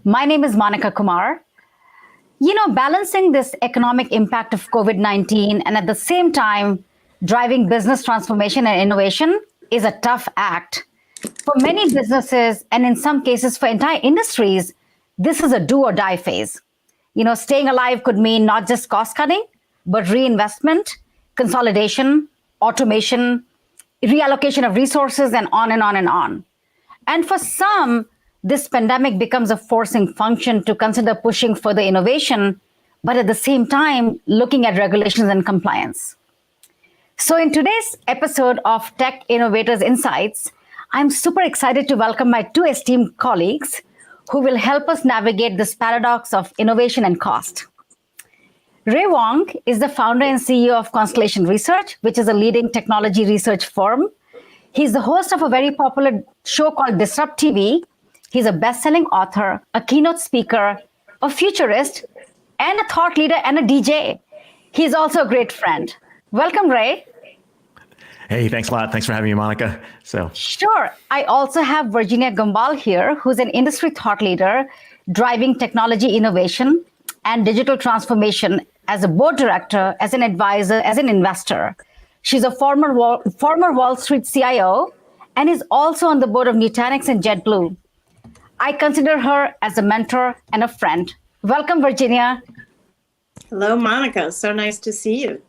My name is Monica Kumar. Balancing this economic impact of COVID-19 and at the same time driving business transformation and innovation is a tough act. For many businesses, and in some cases for entire industries, this is a do or die phase. Staying alive could mean not just cost cutting, but reinvestment, consolidation, automation, reallocation of resources, and on and on and on. And for some, this pandemic becomes a forcing function to consider pushing further innovation, but at the same time, looking at regulations and compliance. So in today's episode of Tech Innovators Insights, I'm super excited to welcome my two esteemed colleagues who will help us navigate this paradox of innovation and cost. Ray Wang is the founder and CEO of Constellation Research, which is a leading technology research firm. He's the host of a very popular show called Disrupt TV. He's a best-selling author, a keynote speaker, a futurist, and a thought leader and a DJ. He's also a great friend. Welcome, Ray. Hey, thanks a lot. Thanks for having me, Monica. Sure. I also have Virginia Gambale here, who's an industry thought leader driving technology innovation and digital transformation as a board director, as an advisor, as an investor. She's a former Wall Street CIO and is also on the board of Nutanix and JetBlue. I consider her as a mentor and a friend. Welcome, Virginia. Hello, Monica. So nice to see you.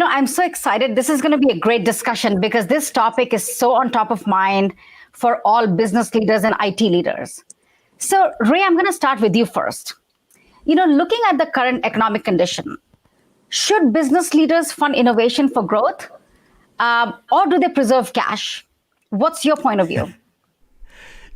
I'm so excited. This is going to be a great discussion because this topic is so on top of mind for all business leaders and IT leaders. So, Ray, I'm going to start with you first. Looking at the current economic condition, should business leaders fund innovation for growth or do they preserve cash? What's your point of view?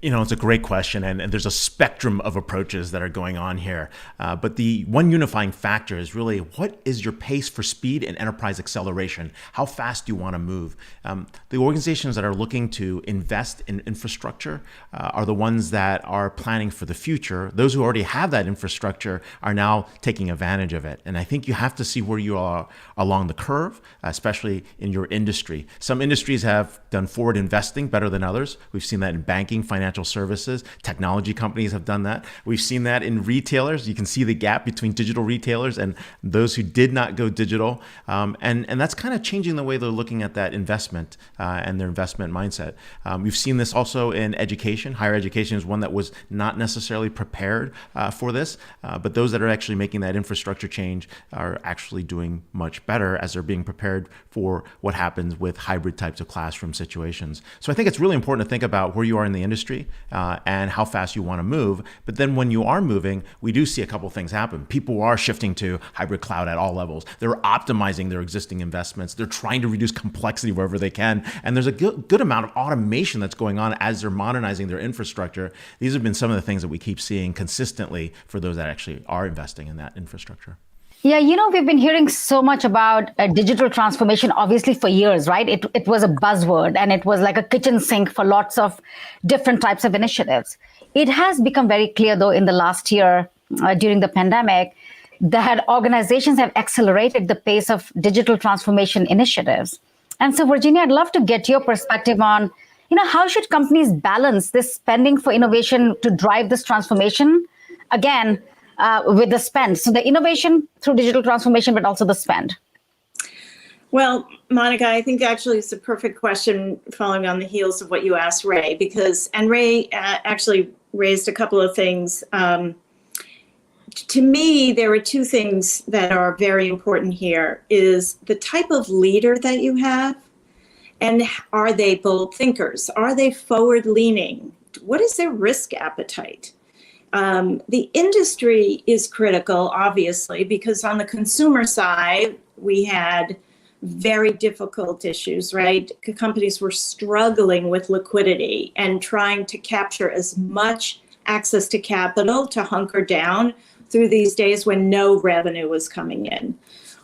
It's a great question, and there's a spectrum of approaches that are going on here. But the one unifying factor is really, what is your pace for speed and enterprise acceleration? How fast do you want to move? The organizations that are looking to invest in infrastructure are the ones that are planning for the future. Those who already have that infrastructure are now taking advantage of it. And I think you have to see where you are along the curve, especially in your industry. Some industries have done forward investing better than others. We've seen that in banking, financial services. Technology companies have done that. We've seen that in retailers. You can see the gap between digital retailers and those who did not go digital. And that's kind of changing the way they're looking at that investment and their investment mindset. We've seen this also in education. Higher education is one that was not necessarily prepared for this, but those that are actually making that infrastructure change are actually doing much better as they're being prepared for what happens with hybrid types of classroom situations. So I think it's really important to think about where you are in the industry and how fast you want to move. But then when you are moving, we do see a couple things happen. People are shifting to hybrid cloud at all levels. They're optimizing their existing investments. They're trying to reduce complexity wherever they can. And there's a good amount of automation that's going on as they're modernizing their infrastructure. These have been some of the things that we keep seeing consistently for those that actually are investing in that infrastructure. Yeah, we've been hearing so much about digital transformation, obviously, for years, right? It was a buzzword and it was like a kitchen sink for lots of different types of initiatives. It has become very clear, though, in the last year during the pandemic, that organizations have accelerated the pace of digital transformation initiatives. And so, Virginia, I'd love to get your perspective on, how should companies balance this spending for innovation to drive this transformation? Again, with the spend. So the innovation through digital transformation, but also the spend. Well, Monica, I think actually it's a perfect question following on the heels of what you asked Ray, and Ray actually raised a couple of things. To me, there are two things that are very important here, is the type of leader that you have, and are they bold thinkers? Are they forward leaning? What is their risk appetite? The industry is critical, obviously, because on the consumer side, we had very difficult issues, right? Companies were struggling with liquidity and trying to capture as much access to capital to hunker down through these days when no revenue was coming in.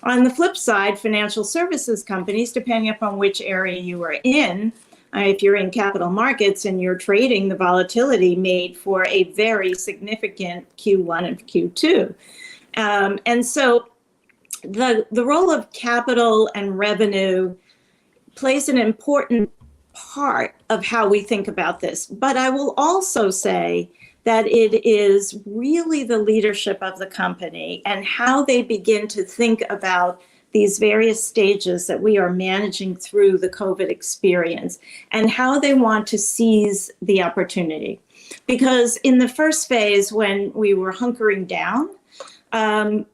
On the flip side, financial services companies, depending upon which area you are in, if you're in capital markets and you're trading, the volatility made for a very significant Q1 and Q2. And so the role of capital and revenue plays an important part of how we think about this. But I will also say that it is really the leadership of the company and how they begin to think about these various stages that we are managing through the COVID experience and how they want to seize the opportunity. Because in the first phase, when we were hunkering down,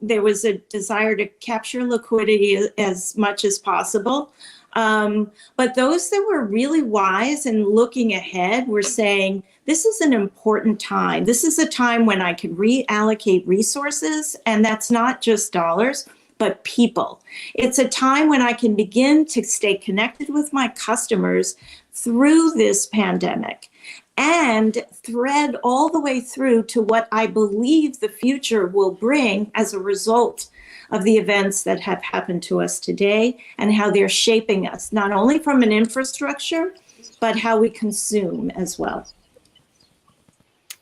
there was a desire to capture liquidity as much as possible. But those that were really wise and looking ahead were saying, this is an important time. This is a time when I can reallocate resources, and that's not just dollars, but people. It's a time when I can begin to stay connected with my customers through this pandemic and thread all the way through to what I believe the future will bring as a result of the events that have happened to us today and how they're shaping us, not only from an infrastructure, but how we consume as well.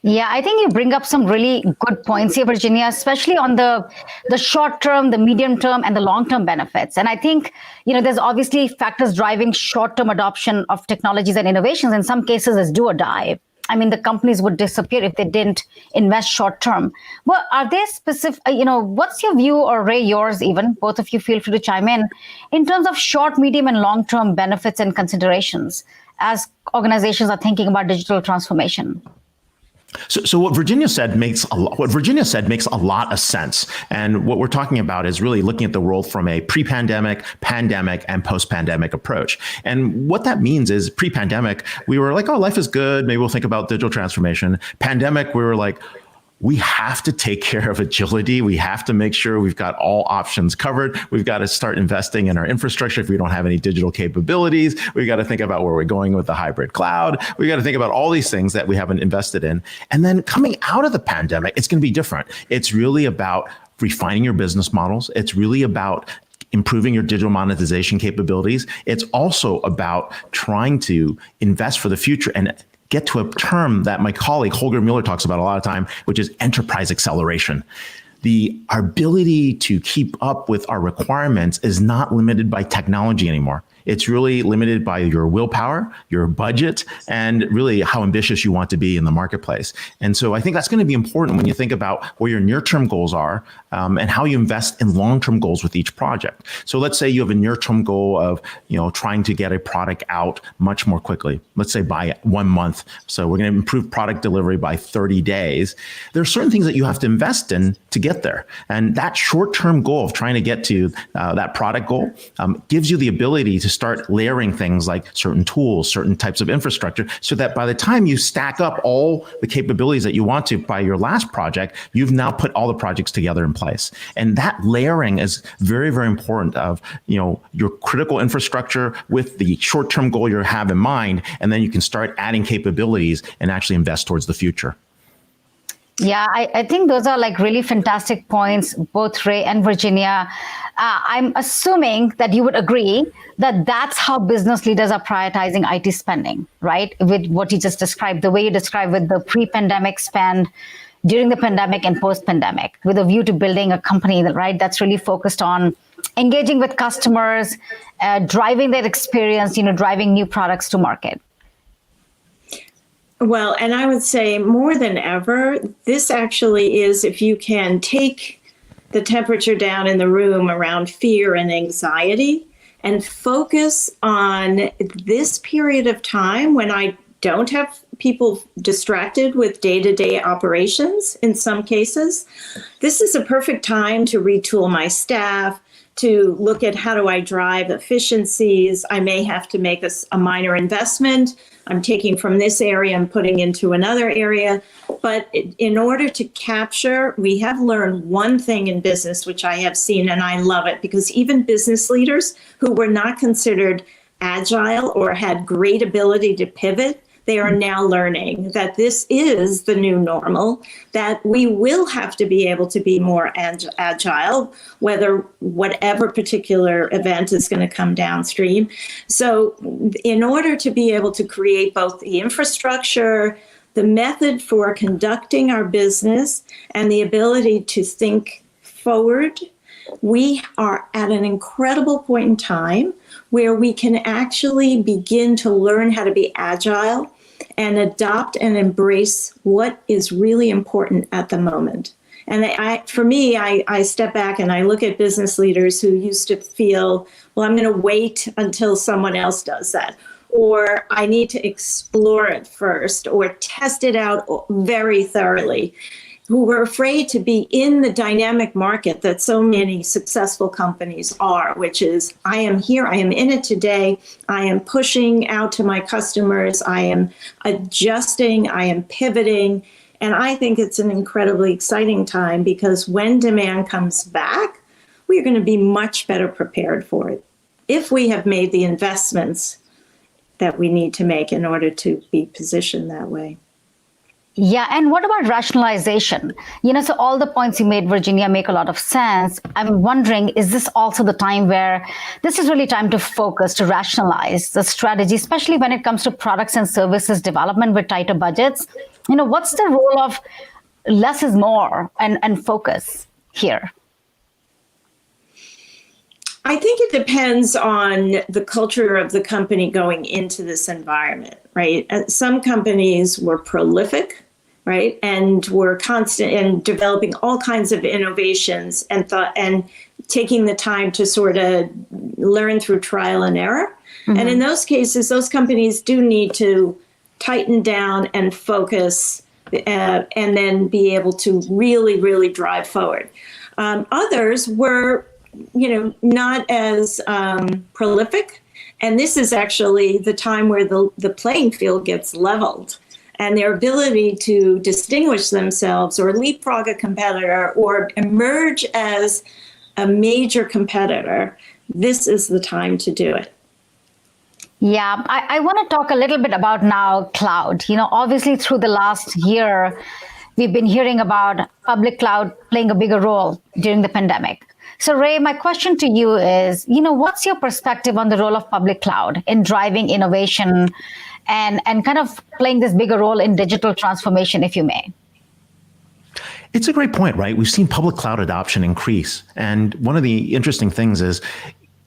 Yeah, I think you bring up some really good points here, Virginia, especially on the short term, the medium term, and the long term benefits. And I think, there's obviously factors driving short term adoption of technologies and innovations. In some cases, it's do or die. I mean, the companies would disappear if they didn't invest short term. But are there specific, what's your view, or Ray, yours even, both of you feel free to chime in terms of short, medium, and long term benefits and considerations as organizations are thinking about digital transformation? So what Virginia said makes a lot of sense. And what we're talking about is really looking at the world from a pre-pandemic, pandemic, and post-pandemic approach. And what that means is pre-pandemic, we were like, oh, life is good. Maybe we'll think about digital transformation. Pandemic, we were like, we have to take care of agility. We have to make sure we've got all options covered. We've got to start investing in our infrastructure if we don't have any digital capabilities. We've got to think about where we're going with the hybrid cloud. We've got to think about all these things that we haven't invested in. And then coming out of the pandemic, it's going to be different. It's really about refining your business models. It's really about improving your digital monetization capabilities. It's also about trying to invest for the future and get to a term that my colleague Holger Mueller talks about a lot of time, which is enterprise acceleration. Our ability to keep up with our requirements is not limited by technology anymore. It's really limited by your willpower, your budget, and really how ambitious you want to be in the marketplace. And so I think that's going to be important when you think about where your near-term goals are and how you invest in long-term goals with each project. So let's say you have a near-term goal of, trying to get a product out much more quickly. Let's say by 1 month. So we're going to improve product delivery by 30 days. There are certain things that you have to invest in to get there. And that short-term goal of trying to get to that product goal gives you the ability to start layering things like certain tools, certain types of infrastructure, so that by the time you stack up all the capabilities that you want to by your last project, you've now put all the projects together in place. And that layering is very, very important of, your critical infrastructure with the short-term goal you have in mind, and then you can start adding capabilities and actually invest towards the future. Yeah, I think those are like really fantastic points, both Ray and Virginia. I'm assuming that you would agree that that's how business leaders are prioritizing IT spending, right? With what you just described, the way you described with the pre-pandemic spend, during the pandemic and post-pandemic, with a view to building a company, right, that's really focused on engaging with customers, driving their experience, driving new products to market. Well, and I would say more than ever, this actually is, if you can take the temperature down in the room around fear and anxiety and focus on this period of time when I don't have people distracted with day-to-day operations in some cases, this is a perfect time to retool my staff, to look at how do I drive efficiencies. I may have to make a minor investment. I'm taking from this area and putting into another area. But in order to capture, we have learned one thing in business, which I have seen, and I love it, because even business leaders who were not considered agile or had great ability to pivot, they are now learning that this is the new normal, that we will have to be able to be more agile, whatever particular event is going to come downstream. So in order to be able to create both the infrastructure, the method for conducting our business, and the ability to think forward, we are at an incredible point in time where we can actually begin to learn how to be agile and adopt and embrace what is really important at the moment. And for me, I step back and I look at business leaders who used to feel, well, I'm going to wait until someone else does that, or I need to explore it first, or test it out very thoroughly, who were afraid to be in the dynamic market that so many successful companies are, which is, I am here, I am in it today, I am pushing out to my customers, I am adjusting, I am pivoting. And I think it's an incredibly exciting time, because when demand comes back, we are going to be much better prepared for it if we have made the investments that we need to make in order to be positioned that way. Yeah, and what about rationalization? So all the points you made, Virginia, make a lot of sense. I'm wondering, is this also the time where this is really time to focus, to rationalize the strategy, especially when it comes to products and services development with tighter budgets? What's the role of less is more and focus here? I think it depends on the culture of the company going into this environment, right? Some companies were prolific, right, and were constant in developing all kinds of innovations and taking the time to sort of learn through trial and error. Mm-hmm. And in those cases, those companies do need to tighten down and focus, and then be able to really, really drive forward. Others were not as prolific. And this is actually the time where the playing field gets leveled, and their ability to distinguish themselves or leapfrog a competitor or emerge as a major competitor, this is the time to do it. Yeah, I want to talk a little bit about now cloud. Obviously through the last year, we've been hearing about public cloud playing a bigger role during the pandemic. So Ray, my question to you is, what's your perspective on the role of public cloud in driving innovation and kind of playing this bigger role in digital transformation, if you may? It's a great point, right? We've seen public cloud adoption increase. And one of the interesting things is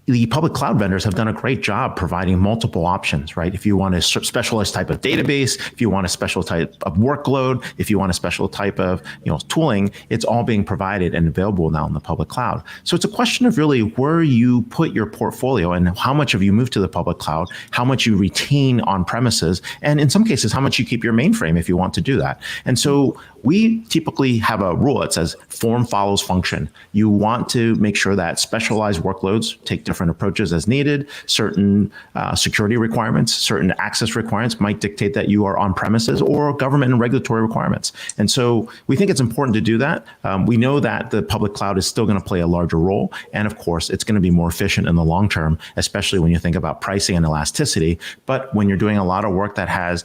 the public cloud vendors have done a great job providing multiple options, right? If you want a specialized type of database, if you want a special type of workload, if you want a special type of tooling, it's all being provided and available now in the public cloud. So it's a question of really where you put your portfolio and how much of you move to the public cloud, how much you retain on premises, and in some cases, how much you keep your mainframe if you want to do that. And so we typically have a rule that says form follows function. You want to make sure that specialized workloads take different approaches as needed. Certain security requirements, certain access requirements might dictate that you are on premises, or government and regulatory requirements. And so we think it's important to do that. We know that the public cloud is still going to play a larger role. And of course, it's going to be more efficient in the long term, especially when you think about pricing and elasticity. But when you're doing a lot of work that has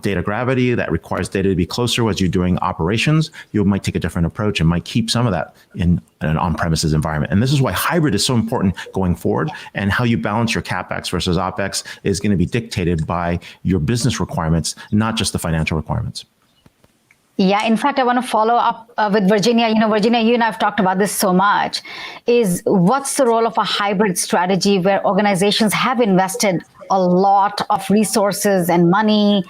data gravity, that requires data to be closer as you're doing operations, you might take a different approach and might keep some of that in an on-premises environment. And this is why hybrid is so important going forward, and how you balance your capex versus opex is going to be dictated by your business requirements, not just the financial requirements. Yeah, in fact, I want to follow up with Virginia. Virginia, you and I have talked about this so much, is what's the role of a hybrid strategy where organizations have invested a lot of resources and money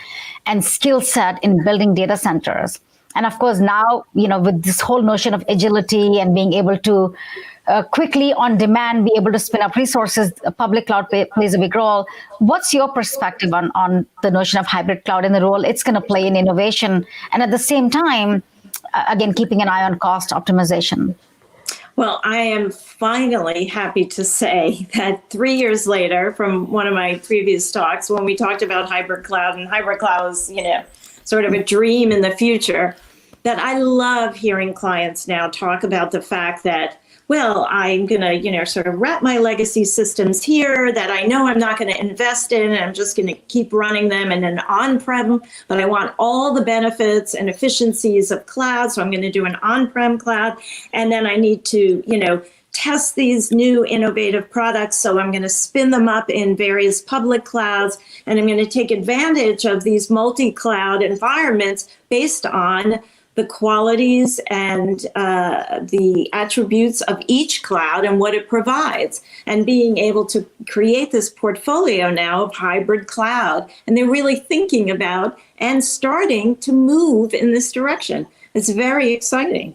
and skill set in building data centers? And of course, now, with this whole notion of agility and being able to quickly on demand be able to spin up resources, public cloud plays a big role. What's your perspective on the notion of hybrid cloud and the role it's going to play in innovation, and at the same time, again, keeping an eye on cost optimization? Well, I am finally happy to say that 3 years later from one of my previous talks, when we talked about hybrid cloud, and hybrid cloud is, sort of a dream in the future, that I love hearing clients now talk about the fact that, well, I'm going to, sort of wrap my legacy systems here that I know I'm not going to invest in, and I'm just going to keep running them in an on-prem, but I want all the benefits and efficiencies of cloud, so I'm going to do an on-prem cloud, and then I need to, test these new innovative products, so I'm going to spin them up in various public clouds, and I'm going to take advantage of these multi-cloud environments based on the qualities and the attributes of each cloud and what it provides, and being able to create this portfolio now of hybrid cloud. And they're really thinking about and starting to move in this direction. It's very exciting.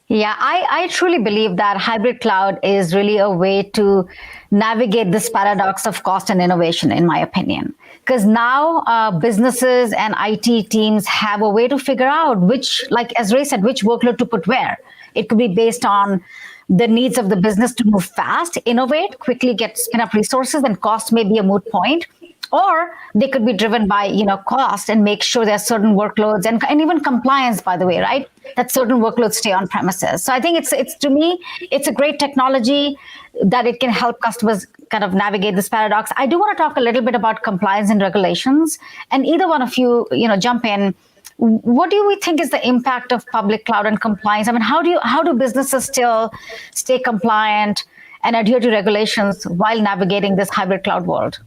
Yeah, I truly believe that hybrid cloud is really a way to navigate this paradox of cost and innovation, in my opinion. Because now businesses and IT teams have a way to figure out which, like as Ray said, which workload to put where. It could be based on the needs of the business to move fast, innovate, quickly spin up resources, and cost may be a moot point. Or they could be driven by, cost, and make sure there are certain workloads and even compliance, by the way, right? That certain workloads stay on premises. So I think it's to me, it's a great technology that it can help customers kind of navigate this paradox. I do want to talk a little bit about compliance and regulations, and either one of you, jump in. What do we think is the impact of public cloud and compliance? I mean, how do businesses still stay compliant and adhere to regulations while navigating this hybrid cloud world?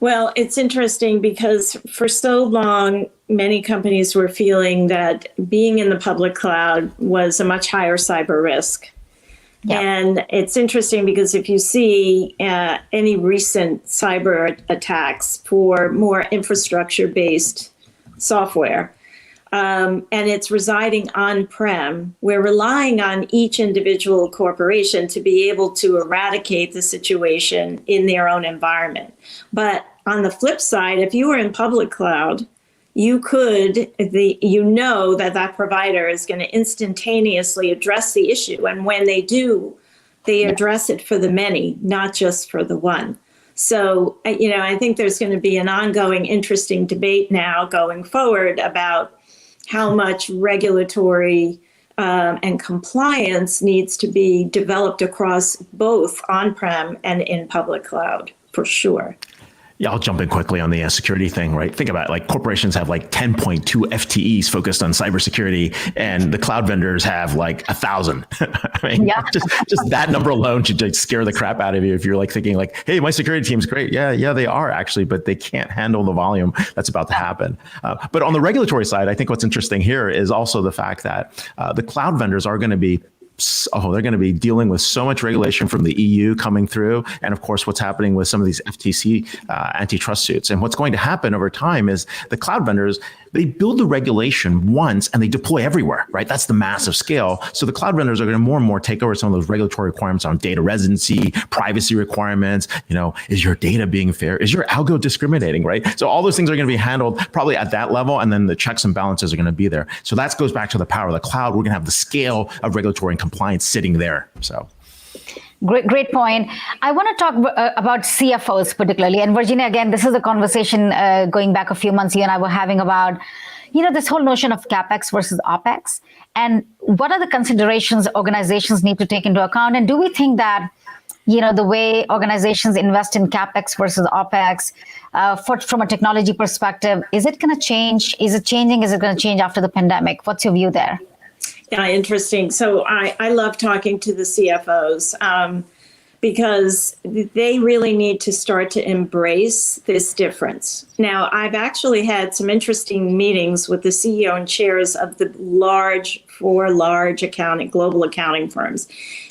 Well, it's interesting because for so long, many companies were feeling that being in the public cloud was a much higher cyber risk. Yep. And it's interesting because if you see any recent cyber attacks for more infrastructure-based software, and it's residing on-prem, we're relying on each individual corporation to be able to eradicate the situation in their own environment. But on the flip side, if you were in public cloud, you could, that provider is going to instantaneously address the issue. And when they do, they address it for the many, not just for the one. So, I think there's going to be an ongoing interesting debate now going forward about how much regulatory and compliance needs to be developed across both on-prem and in public cloud, for sure. Yeah, I'll jump in quickly on the security thing, right? Think about it, like corporations have like 10.2 FTEs focused on cybersecurity, and the cloud vendors have like 1,000. I mean, just that number alone should like scare the crap out of you if you're like thinking like, hey, my security team's great. Yeah, they are actually, but they can't handle the volume that's about to happen. But on the regulatory side, I think what's interesting here is also the fact that the cloud vendors are going to be they're going to be dealing with so much regulation from the EU coming through. And of course, what's happening with some of these FTC antitrust suits. And what's going to happen over time is the cloud vendors, they build the regulation once and they deploy everywhere, right? That's the massive scale. So the cloud vendors are going to more and more take over some of those regulatory requirements on data residency, privacy requirements. Is your data being fair? Is your algo discriminating, right? So all those things are going to be handled probably at that level. And then the checks and balances are going to be there. So that goes back to the power of the cloud. We're going to have the scale of regulatory and compliance sitting there. So. Great point. I want to talk about CFOs particularly. And Virginia, again, this is a conversation going back a few months you and I were having about, this whole notion of capex versus opex. And what are the considerations organizations need to take into account? And do we think that, the way organizations invest in capex versus opex from a technology perspective, is it going to change? Is it changing? Is it going to change after the pandemic? What's your view there? Yeah, interesting. So I love talking to the CFOs because they really need to start to embrace this difference. Now, I've actually had some interesting meetings with the CEO and chairs of the four large global accounting firms.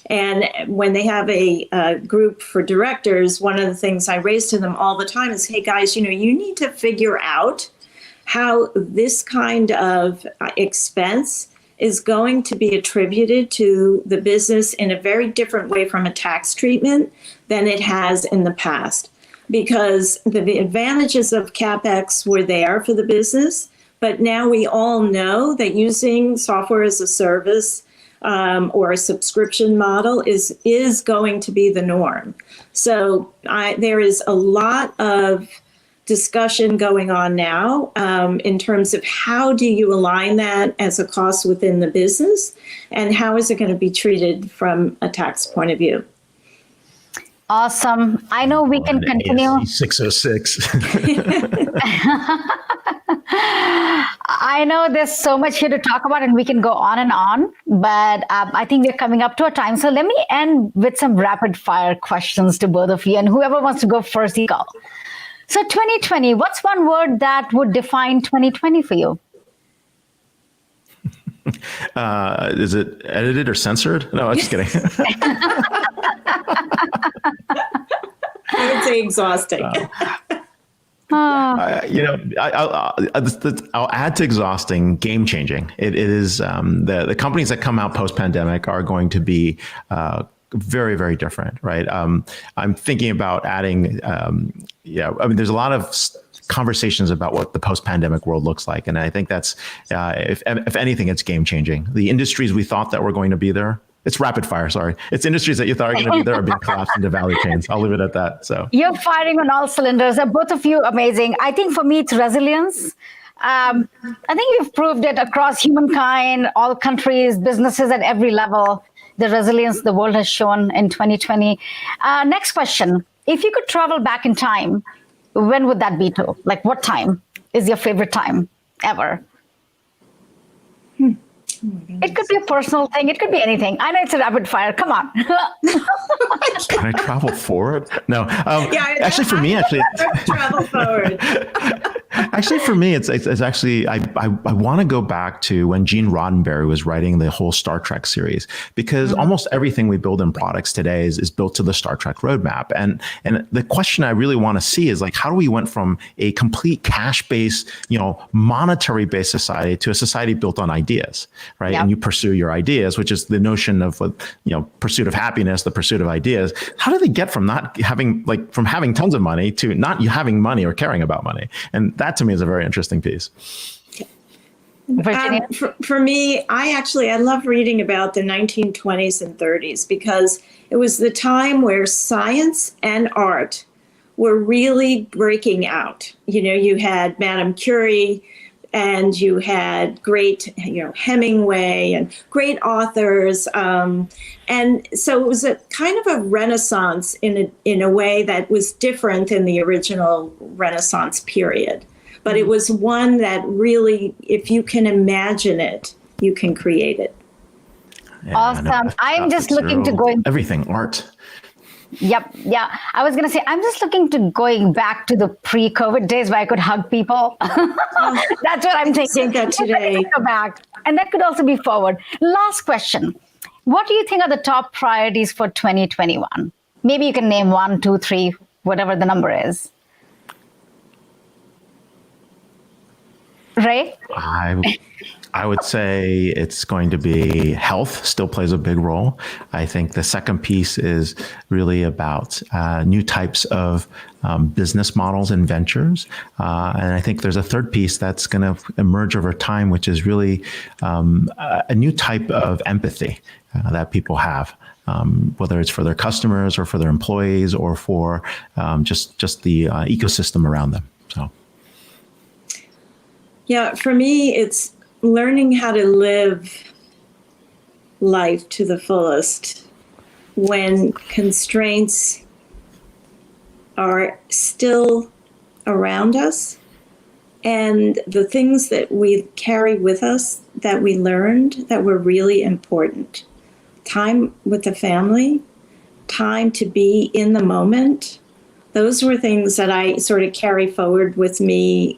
And when they have a group for directors, one of the things I raise to them all the time is, hey, guys, you need to figure out how this kind of expense is going to be attributed to the business in a very different way from a tax treatment than it has in the past. Because the advantages of capex were there for the business, but now we all know that using software as a service or a subscription model is going to be the norm. So there is a lot of discussion going on now in terms of how do you align that as a cost within the business, and how is it going to be treated from a tax point of view. Awesome. I know we can continue. ASC 606. I know there's so much here to talk about and we can go on and on, but I think we're coming up to a time. So let me end with some rapid fire questions to both of you, and whoever wants to go first, you go. So 2020, what's one word that would define 2020 for you? Is it edited or censored? No, I'm just kidding. I would say exhausting. I'll add to exhausting, game changing. It is the companies that come out post pandemic are going to be very, very different, right? I'm thinking about adding, there's a lot of conversations about what the post-pandemic world looks like. And I think that's, if anything, it's game changing. The industries we thought that were going to be there, it's rapid fire, sorry. It's industries that you thought are going to be there are being collapsed into value chains. I'll leave it at that. So you're firing on all cylinders. Both of you amazing. I think for me, it's resilience. I think you've proved it across humankind, all countries, businesses at every level, the resilience the world has shown in 2020. Next question. If you could travel back in time, when would that be to? Like, what time is your favorite time ever? It could be a personal thing. It could be anything. I know it's a rapid fire. Come on. Can I travel forward? No. Actually, for me, travel forward. Actually, for me, it's actually I want to go back to when Gene Roddenberry was writing the whole Star Trek series, because almost everything we build in products today is built to the Star Trek roadmap. And the question I really want to see is like, how do we went from a complete cash-based, monetary-based society to a society built on ideas, right? Yep. And you pursue your ideas, which is the notion of pursuit of happiness, the pursuit of ideas. How do they get from from having tons of money to not having money or caring about money? And that to me is a very interesting piece. For me, I love reading about the 1920s and 30s because it was the time where science and art were really breaking out. You had Madame Curie, and you had great, Hemingway and great authors. And so it was a kind of a renaissance in a way that was different than the original Renaissance period. But it was one that really, if you can imagine it, you can create it. Yeah, awesome. I'm just looking to going everything art. Yep. Yeah. I was going to say, I'm just looking to going back to the pre-COVID days where I could hug people. That's what I'm thinking. That today. Go back. And that could also be forward. Last question. What do you think are the top priorities for 2021? Maybe you can name 1, 2, 3, whatever the number is. Ray? I would say it's going to be health still plays a big role. I think the second piece is really about new types of business models and ventures. And I think there's a third piece that's going to emerge over time, which is really a new type of empathy that people have. Whether it's for their customers or for their employees or for just the ecosystem around them. So. Yeah, for me, it's learning how to live life to the fullest when constraints are still around us, and the things that we carry with us that we learned that were really important. Time with the family, time to be in the moment. Those were things that I sort of carry forward with me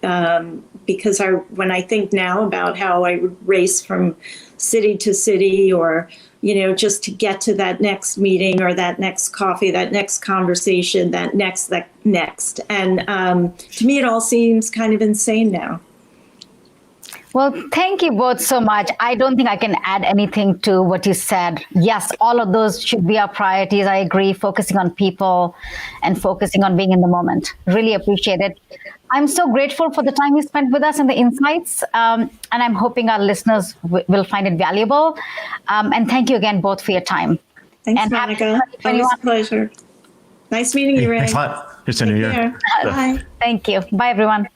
because when I think now about how I would race from city to city or, just to get to that next meeting or that next coffee, that next conversation, that next. And to me, it all seems kind of insane now. Well, thank you both so much. I don't think I can add anything to what you said. Yes, all of those should be our priorities. I agree, focusing on people and focusing on being in the moment. Really appreciate it. I'm so grateful for the time you spent with us and the insights. And I'm hoping our listeners will find it valuable. And thank you again, both, for your time. Thanks, and Monica. Always a pleasure. Nice meeting you, Ray. Thanks a lot. It's a new year. Bye. Thank you. Bye, everyone.